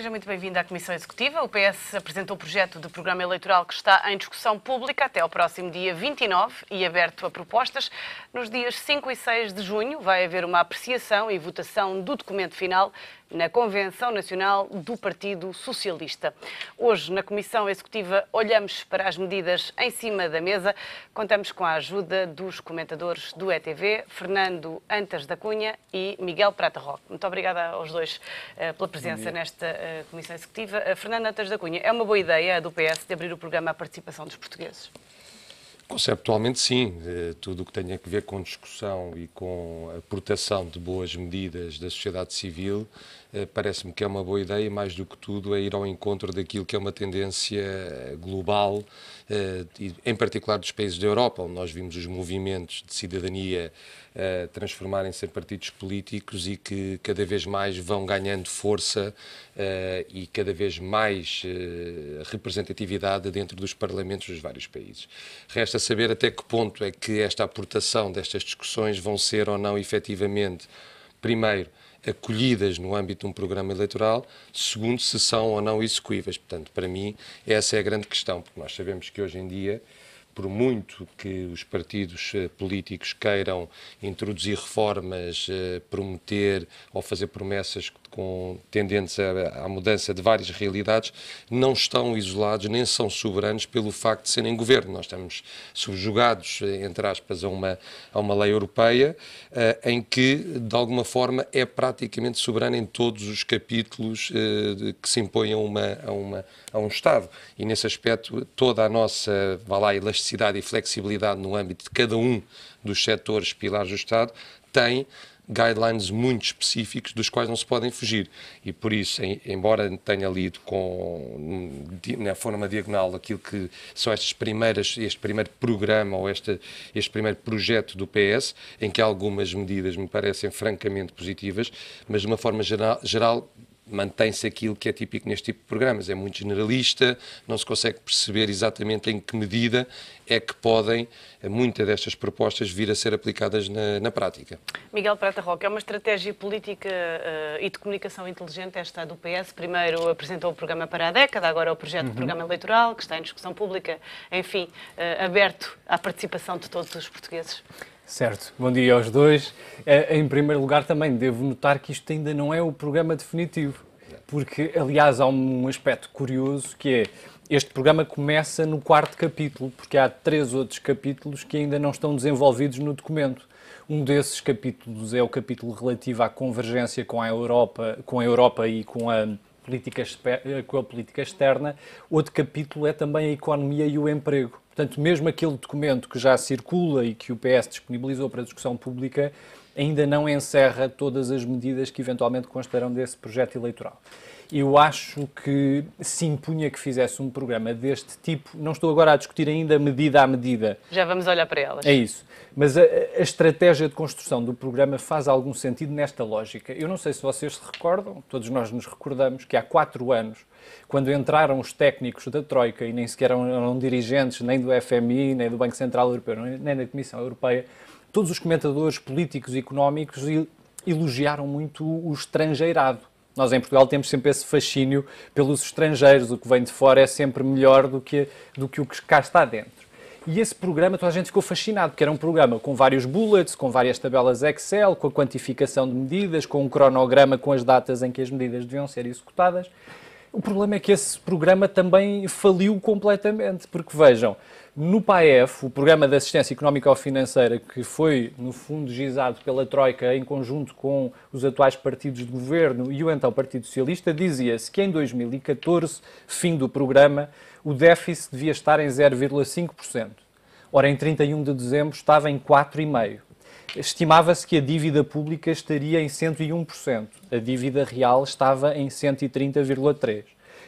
Seja muito bem-vindo à Comissão Executiva. O PS apresentou o projeto de programa eleitoral que está em discussão pública até ao próximo dia 29 e aberto a propostas. Nos dias 5 e 6 de junho vai haver uma apreciação e votação do documento final na Convenção Nacional do Partido Socialista. Hoje, na Comissão Executiva, olhamos para as medidas em cima da mesa. Contamos com a ajuda dos comentadores do ETV, Fernando Antas da Cunha e Miguel Prata Roque. Muito obrigada aos dois pela presença nesta Comissão Executiva. Fernando Antas da Cunha, é uma boa ideia a do PS de abrir o programa à participação dos portugueses? Conceptualmente, sim. Tudo o que tenha a ver com discussão e com a proteção de boas medidas da sociedade civil parece-me que é uma boa ideia e, mais do que tudo, é ir ao encontro daquilo que é uma tendência global, em particular dos países da Europa, onde nós vimos os movimentos de cidadania transformarem-se em partidos políticos e que cada vez mais vão ganhando força e cada vez mais representatividade dentro dos parlamentos dos vários países. Resta saber até que ponto é que esta aportação destas discussões vão ser ou não efetivamente, primeiro, acolhidas no âmbito de um programa eleitoral, segundo, se são ou não execuíveis. Portanto, para mim, essa é a grande questão, porque nós sabemos que hoje em dia, por muito que os partidos políticos queiram introduzir reformas, prometer ou fazer promessas tendentes à mudança de várias realidades, não estão isolados nem são soberanos pelo facto de serem governo. Nós estamos subjugados, entre aspas, a uma lei europeia em que, de alguma forma, é praticamente soberano em todos os capítulos que se impõem a um Estado. E, nesse aspecto, toda a nossa, elasticidade e flexibilidade no âmbito de cada um dos setores pilares do Estado tem guidelines muito específicos dos quais não se podem fugir. E por isso, embora tenha lido na forma diagonal aquilo que são este primeiro programa ou este primeiro projeto do PS, em que algumas medidas me parecem francamente positivas, mas de uma forma geral mantém-se aquilo que é típico neste tipo de programas. É muito generalista, não se consegue perceber exatamente em que medida é que podem muitas destas propostas vir a ser aplicadas na prática. Miguel Prata Roque, é uma estratégia política e de comunicação inteligente esta do PS. Primeiro apresentou o programa para a década, agora o projeto de programa eleitoral, que está em discussão pública, enfim, aberto à participação de todos os portugueses. Certo, bom dia aos dois. Em primeiro lugar, também devo notar que isto ainda não é o programa definitivo, porque, aliás, há um aspecto curioso que é, este programa começa no 4º capítulo, porque há 3 outros capítulos que ainda não estão desenvolvidos no documento. Um desses capítulos é o capítulo relativo à convergência com a Europa e com a política externa. Outro capítulo é também a economia e o emprego. Portanto, mesmo aquele documento que já circula e que o PS disponibilizou para discussão pública ainda não encerra todas as medidas que eventualmente constarão desse projeto eleitoral. Eu acho que se impunha que fizesse um programa deste tipo. Não estou agora a discutir ainda medida a medida. Já vamos olhar para elas. É isso. Mas a estratégia de construção do programa faz algum sentido nesta lógica. Eu não sei se vocês se recordam, todos nós nos recordamos, que há 4 anos, quando entraram os técnicos da Troika, e nem sequer eram dirigentes nem do FMI, nem do Banco Central Europeu, nem da Comissão Europeia, todos os comentadores políticos e económicos elogiaram muito o estrangeirado. Nós, em Portugal, temos sempre esse fascínio pelos estrangeiros. O que vem de fora é sempre melhor do que o que cá está dentro. E esse programa, toda a gente ficou fascinado, porque era um programa com vários bullets, com várias tabelas Excel, com a quantificação de medidas, com um cronograma com as datas em que as medidas deviam ser executadas. O problema é que esse programa também faliu completamente, porque vejam, no PAEF, o Programa de Assistência Económico-Financeira, que foi, no fundo, gizado pela Troika em conjunto com os atuais partidos de governo e o então Partido Socialista, dizia-se que em 2014, fim do programa, o déficit devia estar em 0,5%. Ora, em 31 de dezembro estava em 4,5%. Estimava-se que a dívida pública estaria em 101%. A dívida real estava em 130,3%.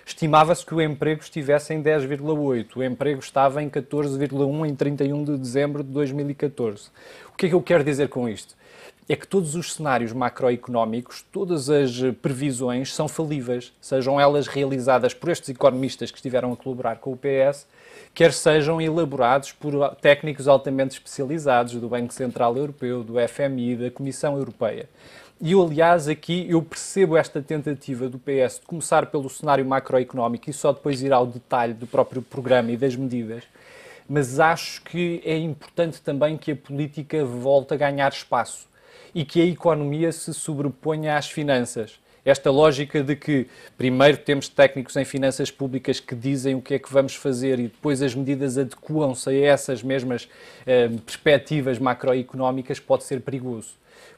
Estimava-se que o emprego estivesse em 10,8%. O emprego estava em 14,1% em 31 de dezembro de 2014. O que é que eu quero dizer com isto? é que todos os cenários macroeconómicos, todas as previsões são falíveis, sejam elas realizadas por estes economistas que estiveram a colaborar com o PS, quer sejam elaborados por técnicos altamente especializados do Banco Central Europeu, do FMI, da Comissão Europeia. E eu, aliás, aqui eu percebo esta tentativa do PS de começar pelo cenário macroeconómico e só depois ir ao detalhe do próprio programa e das medidas, mas acho que é importante também que a política volte a ganhar espaço e que a economia se sobreponha às finanças. Esta lógica de que primeiro temos técnicos em finanças públicas que dizem o que é que vamos fazer e depois as medidas adequam-se a essas mesmas perspectivas macroeconómicas pode ser perigoso.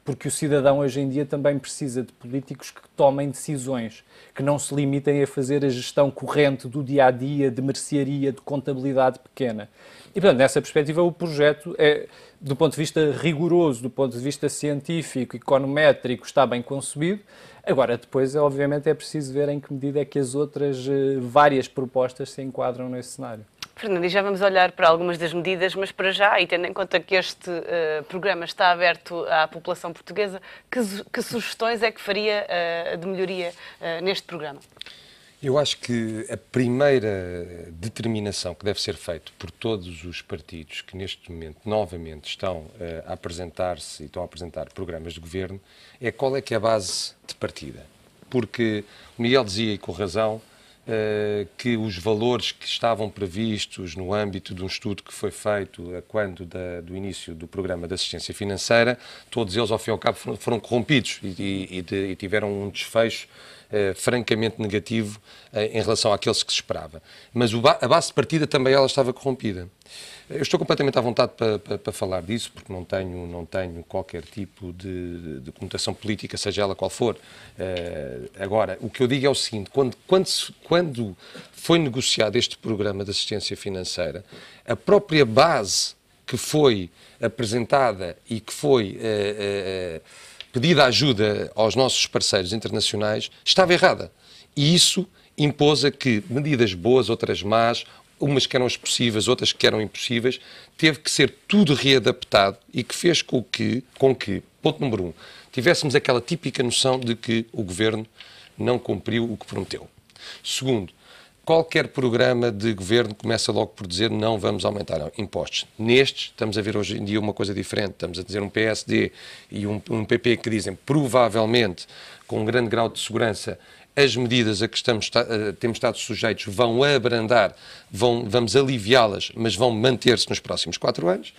Porque o cidadão hoje em dia também precisa de políticos que tomem decisões, que não se limitem a fazer a gestão corrente do dia-a-dia, de mercearia, de contabilidade pequena. E, portanto, nessa perspectiva, o projeto é, do ponto de vista rigoroso, do ponto de vista científico, econométrico, está bem concebido. Agora, depois, obviamente, é preciso ver em que medida é que as outras várias propostas se enquadram nesse cenário. Fernando, e já vamos olhar para algumas das medidas, mas para já, e tendo em conta que este programa está aberto à população portuguesa, que sugestões é que faria de melhoria neste programa? Eu acho que a primeira determinação que deve ser feita por todos os partidos que neste momento novamente estão a apresentar-se e estão a apresentar programas de governo é qual é que é a base de partida. Porque o Miguel dizia, e com razão, que os valores que estavam previstos no âmbito de um estudo que foi feito quando do início do programa de assistência financeira, todos eles, ao fim e ao cabo, foram corrompidos e tiveram um desfecho francamente negativo em relação àqueles que se esperava. Mas a base de partida também ela estava corrompida. Eu estou completamente à vontade para falar disso, porque não tenho qualquer tipo de conotação política, seja ela qual for. Agora, o que eu digo é o seguinte, quando foi negociado este programa de assistência financeira, a própria base que foi apresentada e que foi pedida ajuda aos nossos parceiros internacionais estava errada. E isso impôs a que medidas boas, outras más, umas que eram possíveis, outras que eram impossíveis, teve que ser tudo readaptado e que fez com que, ponto número 1, tivéssemos aquela típica noção de que o Governo não cumpriu o que prometeu. Segundo, qualquer programa de Governo começa logo por dizer não vamos aumentar impostos. Nestes, estamos a ver hoje em dia uma coisa diferente. Estamos a dizer um PSD e um PP que dizem provavelmente, com um grande grau de segurança, as medidas a que temos estado sujeitos vão abrandar, vamos aliviá-las, mas vão manter-se nos próximos 4 anos.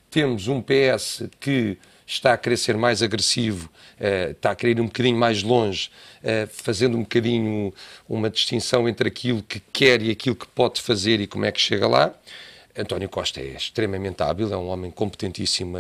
Temos um PS que está a querer ser mais agressivo, está a querer ir um bocadinho mais longe, fazendo um bocadinho uma distinção entre aquilo que quer e aquilo que pode fazer e como é que chega lá. António Costa é extremamente hábil, é um homem competentíssimo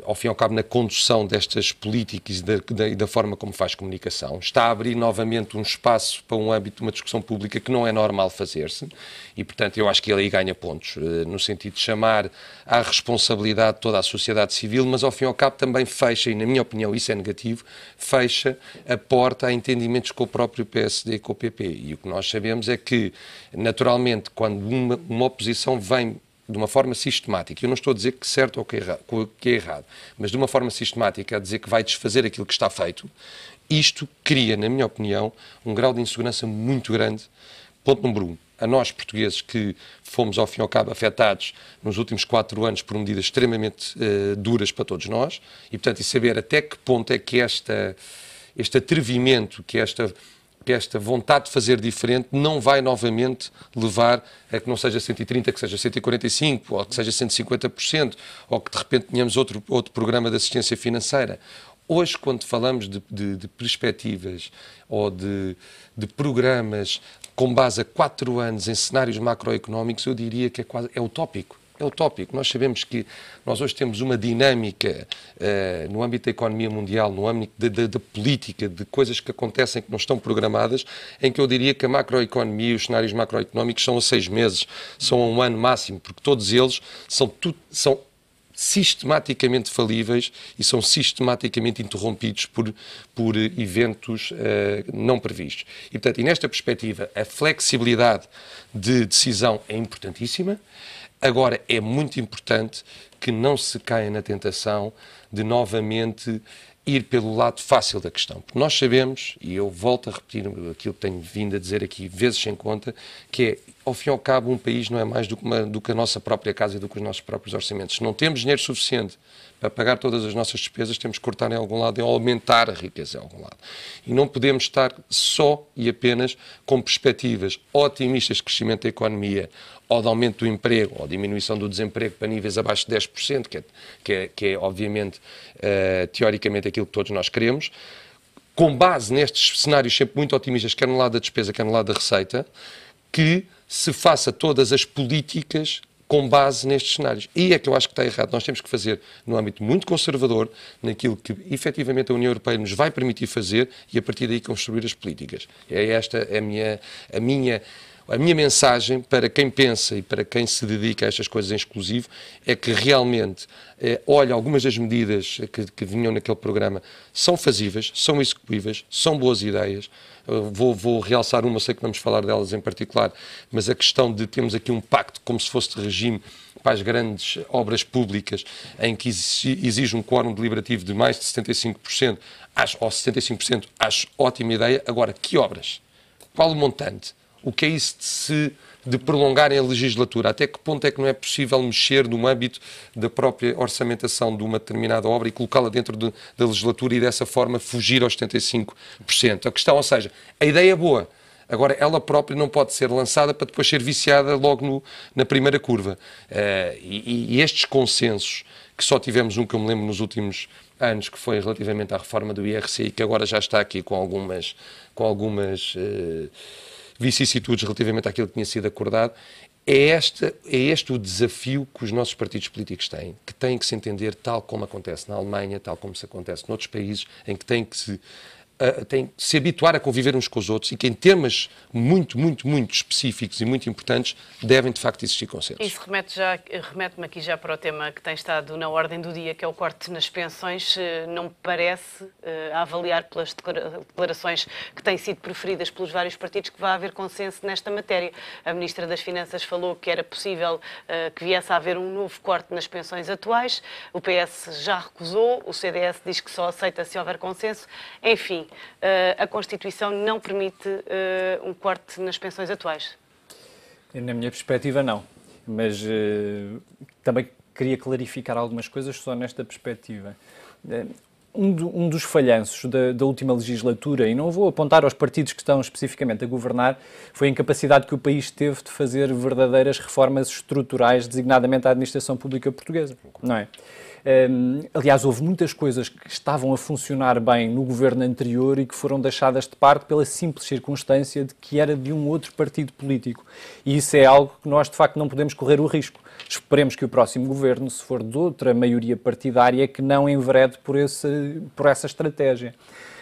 ao fim e ao cabo, na condução destas políticas e da forma como faz comunicação. Está a abrir novamente um espaço para um âmbito de uma discussão pública que não é normal fazer-se e, portanto, eu acho que ele aí ganha pontos, no sentido de chamar à responsabilidade toda a sociedade civil, mas ao fim e ao cabo também fecha, e na minha opinião isso é negativo, fecha a porta a entendimentos com o próprio PSD e com o PP. E o que nós sabemos é que, naturalmente, quando uma oposição vem de uma forma sistemática, eu não estou a dizer que certo ou que é errado, mas de uma forma sistemática a dizer que vai desfazer aquilo que está feito, isto cria, na minha opinião, um grau de insegurança muito grande. Ponto número 1. A nós, portugueses, que fomos, ao fim e ao cabo, afetados nos últimos 4 anos por medidas extremamente duras para todos nós, e, portanto, e saber até que ponto é que este atrevimento, que esta vontade de fazer diferente não vai novamente levar a que não seja 130%, que seja 145%, ou que seja 150%, ou que de repente tenhamos outro programa de assistência financeira. Hoje, quando falamos de perspectivas ou de programas com base a 4 anos em cenários macroeconómicos, eu diria que é utópico. É utópico. Nós sabemos que nós hoje temos uma dinâmica no âmbito da economia mundial, no âmbito da política, de coisas que acontecem que não estão programadas, em que eu diria que a macroeconomia e os cenários macroeconómicos são a 6 meses, são a 1 ano máximo, porque todos eles são sistematicamente falíveis e são sistematicamente interrompidos por eventos não previstos. E, portanto, nesta perspectiva, a flexibilidade de decisão é importantíssima. Agora, é muito importante que não se caia na tentação de novamente ir pelo lado fácil da questão. Porque nós sabemos, e eu volto a repetir aquilo que tenho vindo a dizer aqui vezes sem conta, que é, ao fim e ao cabo, um país não é mais do que a nossa própria casa e do que os nossos próprios orçamentos. Se não temos dinheiro suficiente para pagar todas as nossas despesas, temos que cortar em algum lado e aumentar a riqueza em algum lado. E não podemos estar só e apenas com perspectivas otimistas de crescimento da economia, ou de aumento do emprego, ou diminuição do desemprego para níveis abaixo de 10%, que é obviamente, teoricamente, aquilo que todos nós queremos, com base nestes cenários sempre muito otimistas, quer no lado da despesa, quer no lado da receita, que se faça todas as políticas com base nestes cenários. E é que eu acho que está errado. Nós temos que fazer no âmbito muito conservador, naquilo que efetivamente a União Europeia nos vai permitir fazer e a partir daí construir as políticas. É esta a minha mensagem para quem pensa e para quem se dedica a estas coisas em exclusivo, é que realmente, olha, algumas das medidas que vinham naquele programa são fazíveis, são executíveis, são boas ideias. Vou realçar uma, sei que vamos falar delas em particular, mas a questão de termos aqui um pacto como se fosse de regime para as grandes obras públicas, em que exige um quórum deliberativo de mais de 75%, ou 75%, acho ótima ideia. Agora, que obras? Qual o montante? O que é isso de prolongar a legislatura? Até que ponto é que não é possível mexer no âmbito da própria orçamentação de uma determinada obra e colocá-la dentro da legislatura e dessa forma fugir aos 75%? A questão, ou seja, a ideia é boa. Agora, ela própria não pode ser lançada para depois ser viciada logo na primeira curva. E estes consensos, que só tivemos um que eu me lembro nos últimos anos, que foi relativamente à reforma do IRC, e que agora já está aqui com algumas vicissitudes relativamente àquilo que tinha sido acordado, é este o desafio que os nossos partidos políticos têm, que têm que se entender tal como acontece na Alemanha, tal como se acontece noutros países, em que têm que se habituar a conviver uns com os outros e que em temas muito específicos e muito importantes devem de facto existir consensos. Isso remete-me aqui já para o tema que tem estado na ordem do dia, que é o corte nas pensões. Não me parece, a avaliar pelas declarações que têm sido proferidas pelos vários partidos, que vai haver consenso nesta matéria. A Ministra das Finanças falou que era possível que viesse a haver um novo corte nas pensões atuais. O PS já recusou, o CDS diz que só aceita se houver consenso. Enfim, a Constituição não permite um corte nas pensões atuais? Na minha perspectiva, não. Mas também queria clarificar algumas coisas só nesta perspectiva. Um dos falhanços da última legislatura, e não vou apontar aos partidos que estão especificamente a governar, foi a incapacidade que o país teve de fazer verdadeiras reformas estruturais, designadamente à administração pública portuguesa, não é? Aliás, houve muitas coisas que estavam a funcionar bem no governo anterior e que foram deixadas de parte pela simples circunstância de que era de um outro partido político. E isso é algo que nós, de facto, não podemos correr o risco. Esperemos que o próximo governo, se for de outra maioria partidária, que não enverede por essa estratégia.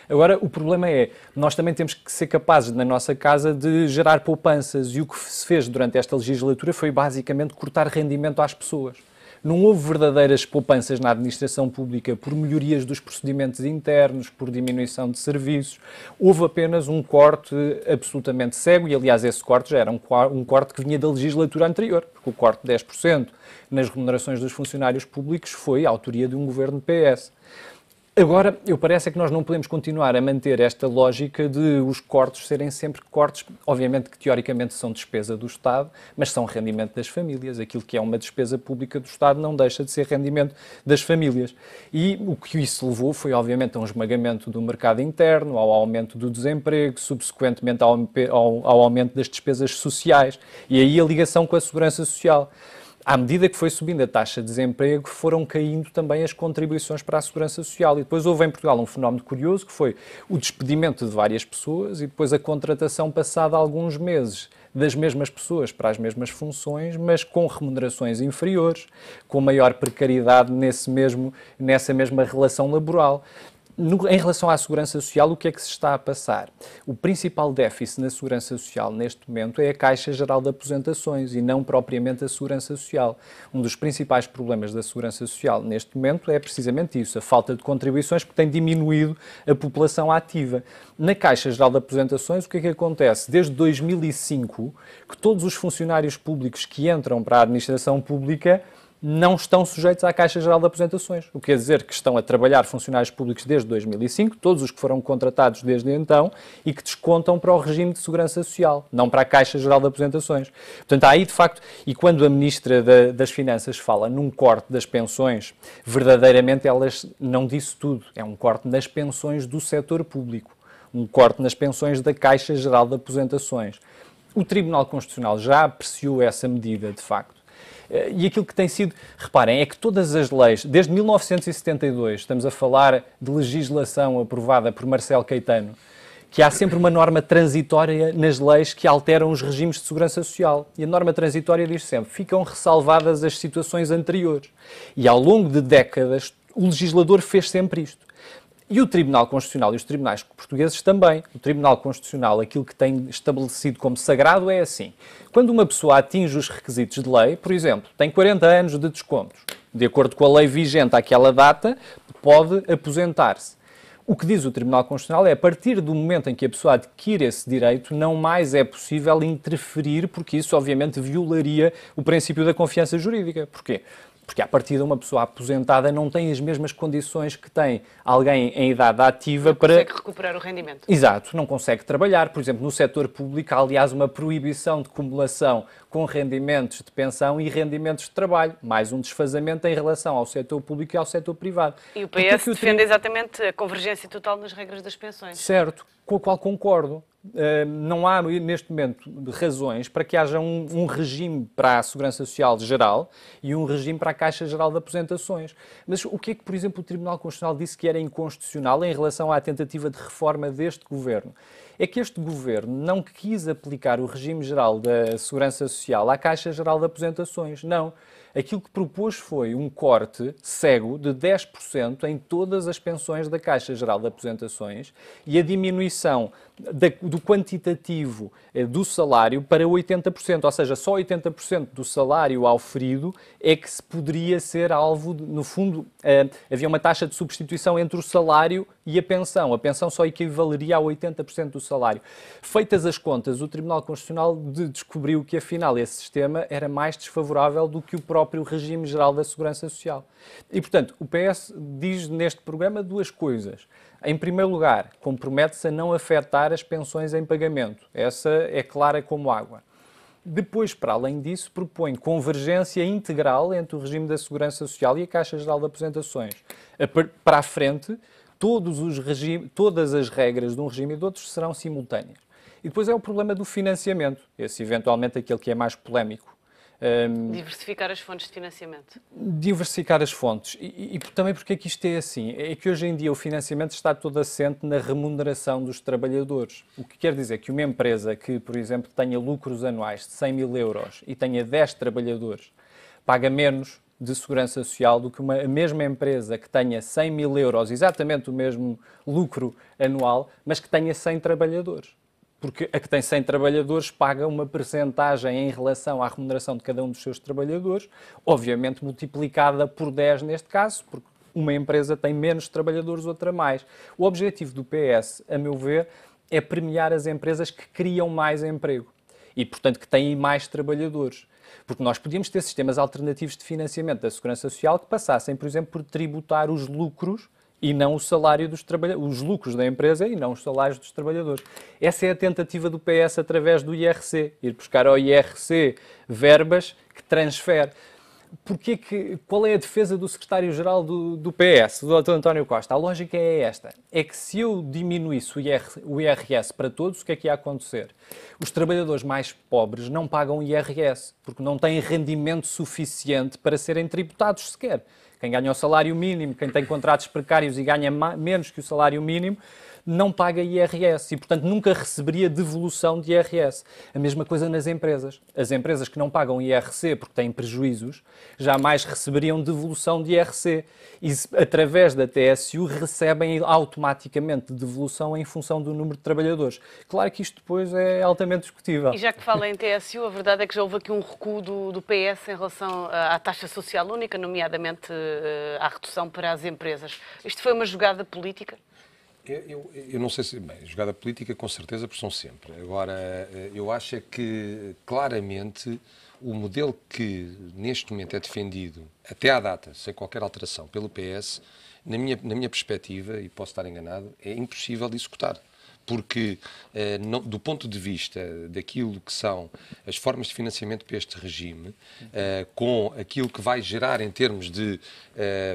Agora, o problema é, nós também temos que ser capazes, na nossa casa, de gerar poupanças. E o que se fez durante esta legislatura foi, basicamente, cortar rendimento às pessoas. Não houve verdadeiras poupanças na administração pública por melhorias dos procedimentos internos, por diminuição de serviços. Houve apenas um corte absolutamente cego e, aliás, esse corte já era um corte que vinha da legislatura anterior, porque o corte de 10% nas remunerações dos funcionários públicos foi a autoria de um governo PS. Agora, parece que nós não podemos continuar a manter esta lógica de os cortes serem sempre cortes, obviamente que teoricamente são despesa do Estado, mas são rendimento das famílias. Aquilo que é uma despesa pública do Estado não deixa de ser rendimento das famílias. E o que isso levou foi, obviamente, a um esmagamento do mercado interno, ao aumento do desemprego, subsequentemente ao aumento das despesas sociais e aí a ligação com a segurança social. À medida que foi subindo a taxa de desemprego, foram caindo também as contribuições para a segurança social. E depois houve em Portugal um fenómeno curioso, que foi o despedimento de várias pessoas e depois a contratação passada alguns meses das mesmas pessoas para as mesmas funções, mas com remunerações inferiores, com maior precariedade nessa mesma relação laboral. Em relação à segurança social, o que é que se está a passar? O principal déficit na segurança social neste momento é a Caixa Geral de Aposentações e não propriamente a segurança social. Um dos principais problemas da segurança social neste momento é precisamente isso, a falta de contribuições, porque tem diminuído a população ativa. Na Caixa Geral de Aposentações, o que é que acontece? Desde 2005, que todos os funcionários públicos que entram para a administração pública não estão sujeitos à Caixa Geral de Aposentações. O que quer dizer que estão a trabalhar funcionários públicos desde 2005, todos os que foram contratados desde então, e que descontam para o regime de segurança social, não para a Caixa Geral de Aposentações. Portanto, há aí, de facto, e quando a Ministra das Finanças fala num corte das pensões, verdadeiramente elas não disse tudo. É um corte nas pensões do setor público, um corte nas pensões da Caixa Geral de Aposentações. O Tribunal Constitucional já apreciou essa medida, de facto. E aquilo que tem sido, reparem, é que todas as leis, desde 1972, estamos a falar de legislação aprovada por Marcelo Caetano, que há sempre uma norma transitória nas leis que alteram os regimes de segurança social. E a norma transitória diz sempre, ficam ressalvadas as situações anteriores. E ao longo de décadas, o legislador fez sempre isto. E o Tribunal Constitucional e os tribunais portugueses também. O Tribunal Constitucional, aquilo que tem estabelecido como sagrado é assim. Quando uma pessoa atinge os requisitos de lei, por exemplo, tem 40 anos de descontos, de acordo com a lei vigente àquela data, pode aposentar-se. O que diz o Tribunal Constitucional é, a partir do momento em que a pessoa adquire esse direito, não mais é possível interferir, porque isso, obviamente, violaria o princípio da confiança jurídica. Porquê? Porque, à partida, uma pessoa aposentada não tem as mesmas condições que tem alguém em idade ativa para... Não consegue recuperar o rendimento. Exato, não consegue trabalhar. Por exemplo, no setor público há, aliás, uma proibição de cumulação com rendimentos de pensão e rendimentos de trabalho. Mais um desfazamento em relação ao setor público e ao setor privado. E o PS defende exatamente a convergência total nas regras das pensões. Certo, com a qual concordo. Não há, neste momento, razões para que haja um regime para a Segurança Social geral e um regime para a Caixa Geral de Aposentações. Mas o que é que, por exemplo, o Tribunal Constitucional disse que era inconstitucional em relação à tentativa de reforma deste Governo? É que este Governo não quis aplicar o regime geral da Segurança Social à Caixa Geral de Aposentações. Não. Aquilo que propôs foi um corte cego de 10% em todas as pensões da Caixa Geral de Aposentações e a diminuição do quantitativo do salário para 80%, ou seja, só 80% do salário auferido é que se poderia ser alvo, no fundo, havia uma taxa de substituição entre o salário e a pensão só equivaleria a 80% do salário. Feitas as contas, o Tribunal Constitucional descobriu que, afinal, esse sistema era mais desfavorável do que o próprio regime geral da Segurança Social. E, portanto, o PS diz neste programa duas coisas. Em primeiro lugar, compromete-se a não afetar as pensões em pagamento. Essa é clara como água. Depois, para além disso, propõe convergência integral entre o regime da Segurança Social e a Caixa Geral de Aposentações. Para a frente, todas as regras de um regime e de outros serão simultâneas. E depois é o problema do financiamento, esse eventualmente aquele que é mais polémico. Diversificar as fontes de financiamento. Diversificar as fontes. E também porque é que isto é assim? É que hoje em dia o financiamento está todo assente na remuneração dos trabalhadores. O que quer dizer que uma empresa que, por exemplo, tenha lucros anuais de 100 mil euros e tenha 10 trabalhadores, paga menos de segurança social do que a mesma empresa que tenha 100 mil euros, exatamente o mesmo lucro anual, mas que tenha 100 trabalhadores. Porque a que tem 100 trabalhadores paga uma percentagem em relação à remuneração de cada um dos seus trabalhadores, obviamente multiplicada por 10 neste caso, porque uma empresa tem menos trabalhadores, outra mais. O objetivo do PS, a meu ver, é premiar as empresas que criam mais emprego e, portanto, que têm mais trabalhadores. Porque nós podíamos ter sistemas alternativos de financiamento da Segurança Social que passassem, por exemplo, por tributar os lucros e não o salário dos trabalhadores, os lucros da empresa e não os salários dos trabalhadores. Essa é a tentativa do PS através do IRC, ir buscar ao IRC verbas que transfere. Qual é a defesa do secretário-geral do PS, do Dr. António Costa? A lógica é esta, é que se eu diminuísse o IRS para todos, o que é que ia acontecer? Os trabalhadores mais pobres não pagam IRS, porque não têm rendimento suficiente para serem tributados sequer. Quem ganha o salário mínimo, quem tem contratos precários e ganha menos que o salário mínimo, não paga IRS e, portanto, nunca receberia devolução de IRS. A mesma coisa nas empresas. As empresas que não pagam IRC porque têm prejuízos jamais receberiam devolução de IRC. E, através da TSU, recebem automaticamente devolução em função do número de trabalhadores. Claro que isto depois é altamente discutível. E já que fala em TSU, a verdade é que já houve aqui um recuo do PS em relação à taxa social única, nomeadamente à redução para as empresas. Isto foi uma jogada política? Eu não sei se... Bem, jogada política com certeza, porque são sempre. Agora, eu acho é que claramente o modelo que neste momento é defendido, até à data, sem qualquer alteração, pelo PS, na minha perspectiva, e posso estar enganado, é impossível de executar. Porque, do ponto de vista daquilo que são as formas de financiamento para este regime, com aquilo que vai gerar em termos de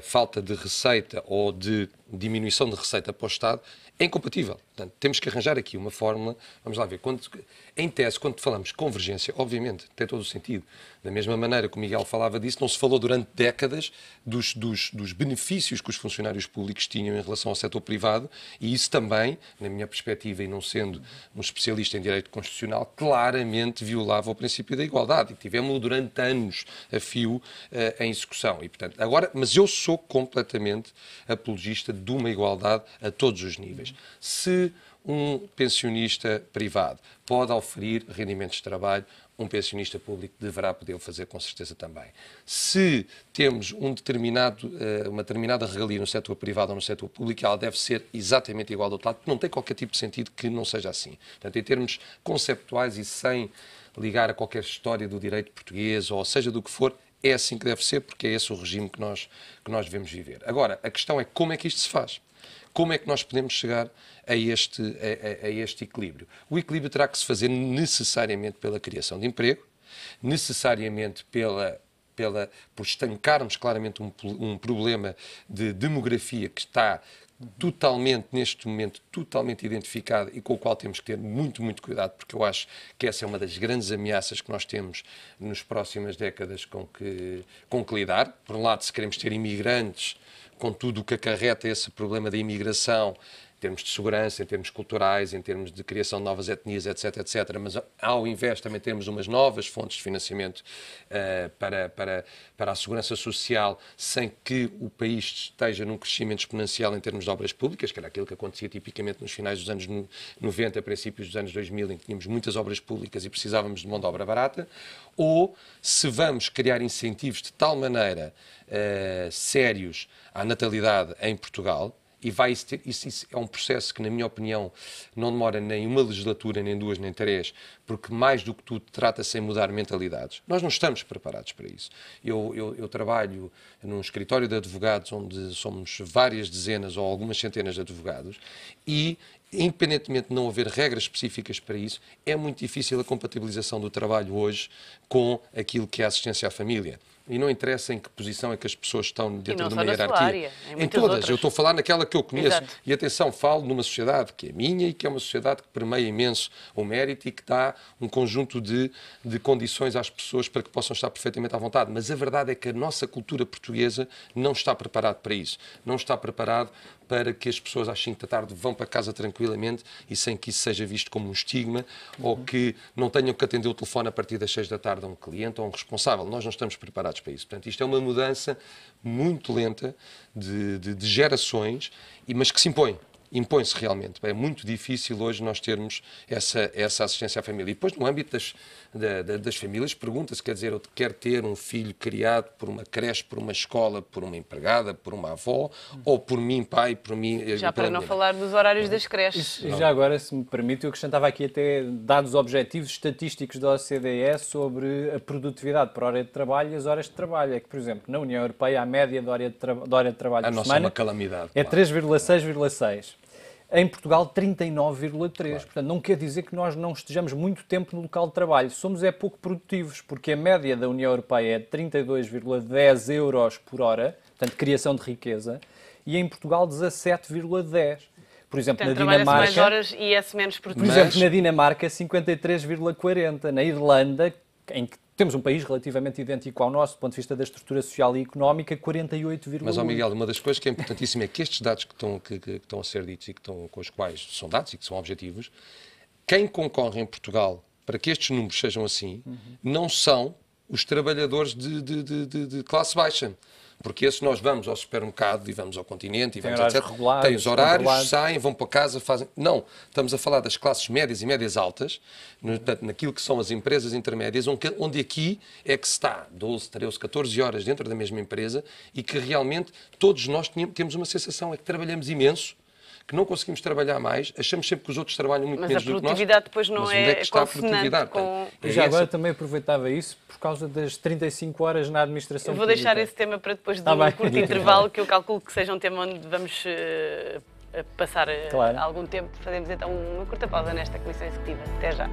falta de receita ou de diminuição de receita para o Estado, é incompatível. Portanto, temos que arranjar aqui uma fórmula. Vamos lá ver. Em tese, quando falamos de convergência, obviamente, tem todo o sentido. Da mesma maneira que o Miguel falava disso, não se falou durante décadas dos benefícios que os funcionários públicos tinham em relação ao setor privado, e isso também, na minha perspectiva, e não sendo um especialista em direito constitucional, claramente violava o princípio da igualdade. E tivemos-lo durante anos a fio em execução. E, portanto, agora, mas eu sou completamente apologista de uma igualdade a todos os níveis. Se um pensionista privado pode oferir rendimentos de trabalho, um pensionista público deverá poder o fazer com certeza também. Se temos uma determinada regalia no setor privado ou no setor público, ela deve ser exatamente igual do outro lado, porque não tem qualquer tipo de sentido que não seja assim. Portanto, em termos conceptuais e sem ligar a qualquer história do direito português, ou seja do que for, é assim que deve ser, porque é esse o regime que nós devemos viver. Agora, a questão é como é que isto se faz? Como é que nós podemos chegar a este equilíbrio? O equilíbrio terá que se fazer necessariamente pela criação de emprego, necessariamente por estancarmos claramente um problema de demografia que está totalmente, neste momento, totalmente identificado e com o qual temos que ter muito, muito cuidado, porque eu acho que essa é uma das grandes ameaças que nós temos nas próximas décadas com que lidar. Por um lado, se queremos ter imigrantes, com tudo o que acarreta esse problema da imigração, em termos de segurança, em termos culturais, em termos de criação de novas etnias, etc., etc. Mas, ao invés, também temos umas novas fontes de financiamento para a segurança social, sem que o país esteja num crescimento exponencial em termos de obras públicas, que era aquilo que acontecia tipicamente nos finais dos anos 90, princípios dos anos 2000, em que tínhamos muitas obras públicas e precisávamos de mão de obra barata, ou se vamos criar incentivos de tal maneira sérios à natalidade em Portugal. E isso é um processo que, na minha opinião, não demora nem uma legislatura, nem duas, nem três, porque mais do que tudo trata-se em mudar mentalidades. Nós não estamos preparados para isso. Eu trabalho num escritório de advogados onde somos várias dezenas ou algumas centenas de advogados e, independentemente de não haver regras específicas para isso, é muito difícil a compatibilização do trabalho hoje com aquilo que é a assistência à família. E não interessa em que posição é que as pessoas estão dentro de uma hierarquia. Em todas. Outras. Eu estou a falar naquela que eu conheço. Exato. E atenção, falo numa sociedade que é minha e que é uma sociedade que permeia imenso o mérito e que dá um conjunto de condições às pessoas para que possam estar perfeitamente à vontade. Mas a verdade é que a nossa cultura portuguesa não está preparada para isso. Não está preparado para que as pessoas às 5 da tarde vão para casa tranquilamente e sem que isso seja visto como um estigma ou que não tenham que atender o telefone a partir das 6 da tarde a um cliente ou a um responsável. Nós não estamos preparados para isso. Portanto, isto é uma mudança muito lenta de gerações, mas que se impõe. Impõe-se realmente. É muito difícil hoje nós termos essa assistência à família. E depois, no âmbito das famílias, pergunta-se, quer dizer, eu quero ter um filho criado por uma creche, por uma escola, por uma empregada, por uma avó, ou por mim, pai, por mim... Já para não falar dos horários das creches. E já agora, se me permite, eu acrescentava aqui até dados objetivos estatísticos da OCDE sobre a produtividade por hora de trabalho e as horas de trabalho. É que, por exemplo, na União Europeia, a média de hora de trabalho por semana é uma calamidade, é 3,6,6. Em Portugal, 39,3. Claro. Portanto, não quer dizer que nós não estejamos muito tempo no local de trabalho. Somos pouco produtivos, porque a média da União Europeia é 32,10 euros por hora, portanto, criação de riqueza, e em Portugal 17,10. Por exemplo, portanto, na Dinamarca... mais horas e é menos produtivo. Por exemplo, na Dinamarca, 53,40. Na Irlanda, em que temos um país relativamente idêntico ao nosso, do ponto de vista da estrutura social e económica, 48,1. Mas, Miguel, uma das coisas que é importantíssima é que estes dados que estão a ser ditos e com os quais são dados e que são objetivos, quem concorre em Portugal para que estes números sejam assim, não são os trabalhadores de classe baixa. Porque esses nós vamos ao supermercado e vamos ao Continente e vamos, etc. Têm os horários, saem, vão para casa, fazem... Não, estamos a falar das classes médias e médias altas, naquilo que são as empresas intermédias, onde aqui é que se está 12, 13, 14 horas dentro da mesma empresa e que realmente todos nós temos uma sensação, é que trabalhamos imenso, que não conseguimos trabalhar mais, achamos sempre que os outros trabalham muito menos do que nós. Mas a produtividade depois não é que está a produtividade? Com... E já agora também aproveitava isso por causa das 35 horas na administração pública. Vou deixar esse tema para depois de um curto intervalo, que eu calculo que seja um tema onde vamos passar algum tempo. Fazemos então uma curta pausa nesta Comissão Executiva. Até já.